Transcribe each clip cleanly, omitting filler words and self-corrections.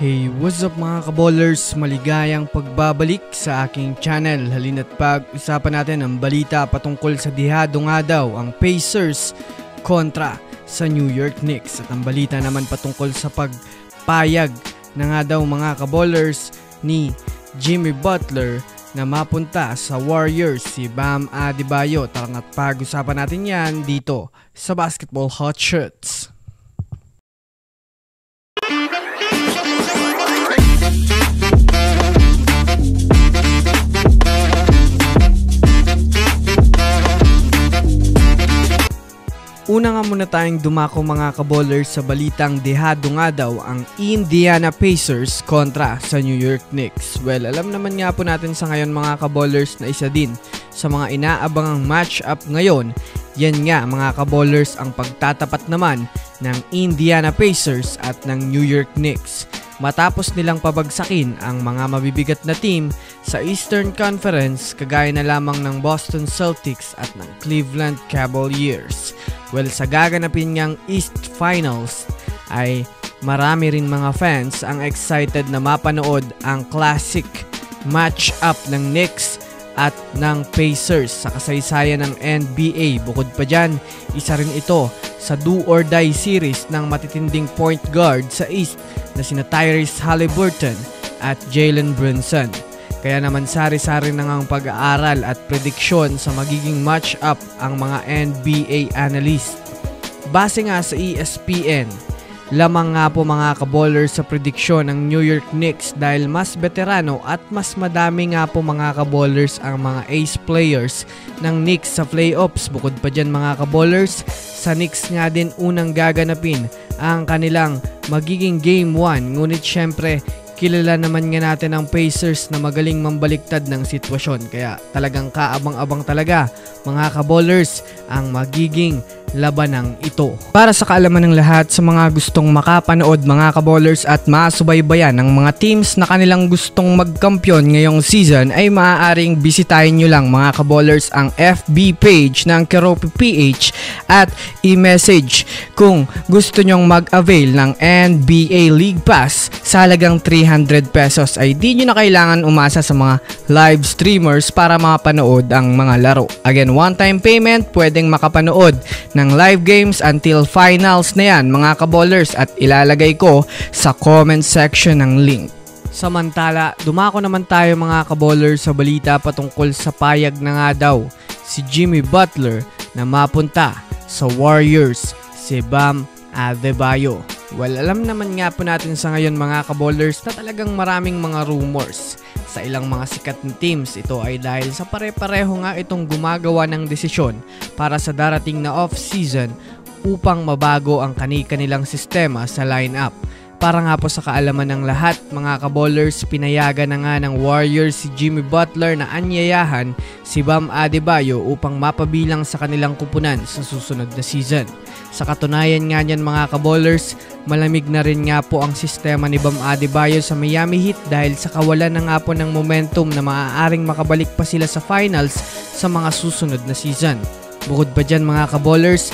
Hey, what's up mga kaballers? Maligayang pagbabalik sa aking channel. Halina't pag-usapan natin ang balita patungkol sa dihado nga daw ang Pacers kontra sa New York Knicks. At ang balita naman patungkol sa pagpayag na nga daw mga kaballers ni Jimmy Butler na mapunta sa Warriors si Bam Adebayo. Tara at pag-usapan natin yan dito sa Basketball Hot Shots. Una nga muna tayong dumako mga kaballers sa balitang dehado nga daw ang Indiana Pacers kontra sa New York Knicks. Well, alam naman nga po natin sa ngayon mga kaballers na isa din sa mga inaabangang match-up ngayon. Yan nga mga kaballers ang pagtatapat naman ng Indiana Pacers at ng New York Knicks. Matapos nilang pabagsakin ang mga mabibigat na team sa Eastern Conference kagaya na lamang ng Boston Celtics at ng Cleveland Cavaliers. Well, sa gaganapin niyang East Finals ay marami rin mga fans ang excited na mapanood ang classic match-up ng Knicks at ng Pacers sa kasaysayan ng NBA. Bukod pa dyan, isa rin ito sa do or die series ng matitinding point guard sa East na sina Tyrese Haliburton at Jalen Brunson. Kaya naman sari-sari na ngang pag-aaral at prediksyon sa magiging match-up ang mga NBA analyst. Base nga sa ESPN, lamang nga po mga kaballers sa prediksyon ng New York Knicks dahil mas veterano at mas madami nga po mga kaballers ang mga ace players ng Knicks sa playoffs. Bukod pa dyan mga kaballers, sa Knicks nga din unang gaganapin ang kanilang magiging Game 1. Ngunit syempre, kilala naman nga natin ang Pacers na magaling mambaliktad ng sitwasyon. Kaya talagang kaabang-abang talaga mga kaballers ang magiging labanang ito. Para sa kaalaman ng lahat sa mga gustong makapanood mga kaballers at masubaybayan ng mga teams na kanilang gustong magkampiyon ngayong season ay maaaring bisitahin nyo lang mga kaballers ang FB page ng Keropi PH at i-message kung gusto nyong mag-avail ng NBA League Pass sa halagang 300 pesos ay di nyo na kailangan umasa sa mga live streamers para mapanood ang mga laro. Again, one-time payment, pwedeng makapanood ng live games until finals na yan mga kaballers at ilalagay ko sa comment section ng link. Samantala, dumako naman tayo mga kaballers sa balita patungkol sa payag na nga daw si Jimmy Butler na mapunta sa Warriors si Bam Adebayo. Well, alam naman nga po natin sa ngayon mga kaballers na talagang maraming mga rumors sa ilang mga sikat na teams. Ito ay dahil sa pare-pareho nga itong gumagawa ng desisyon para sa darating na off-season upang mabago ang kani-kanilang sistema sa lineup. Para nga po sa kaalaman ng lahat mga kaballers, pinayagan na nga ng Warriors si Jimmy Butler na anyayahan si Bam Adebayo upang mapabilang sa kanilang kupunan sa susunod na season. Sa katunayan nga niyan mga kaballers, malamig na rin nga po ang sistema ni Bam Adebayo sa Miami Heat dahil sa kawalan na nga po ng momentum na maaaring makabalik pa sila sa finals sa mga susunod na season. Bukod pa dyan mga kaballers,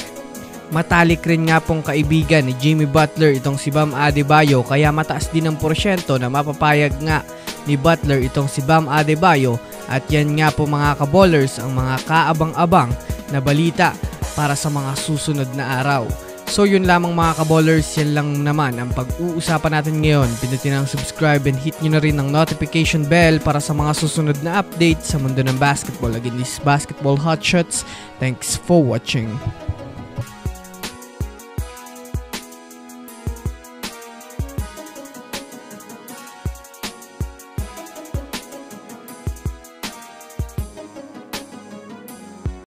matalik rin nga pong kaibigan ni Jimmy Butler itong si Bam Adebayo kaya mataas din ang porsyento na mapapayag nga ni Butler itong si Bam Adebayo at yan nga po mga kaballers ang mga kaabang-abang na balita para sa mga susunod na araw. So yun lamang mga kaballers, yan lang naman ang pag-uusapan natin ngayon. Pindutin ang subscribe and hit nyo na rin ang notification bell para sa mga susunod na update sa mundo ng basketball. Again, this is Basketball Hot Shots. Thanks for watching.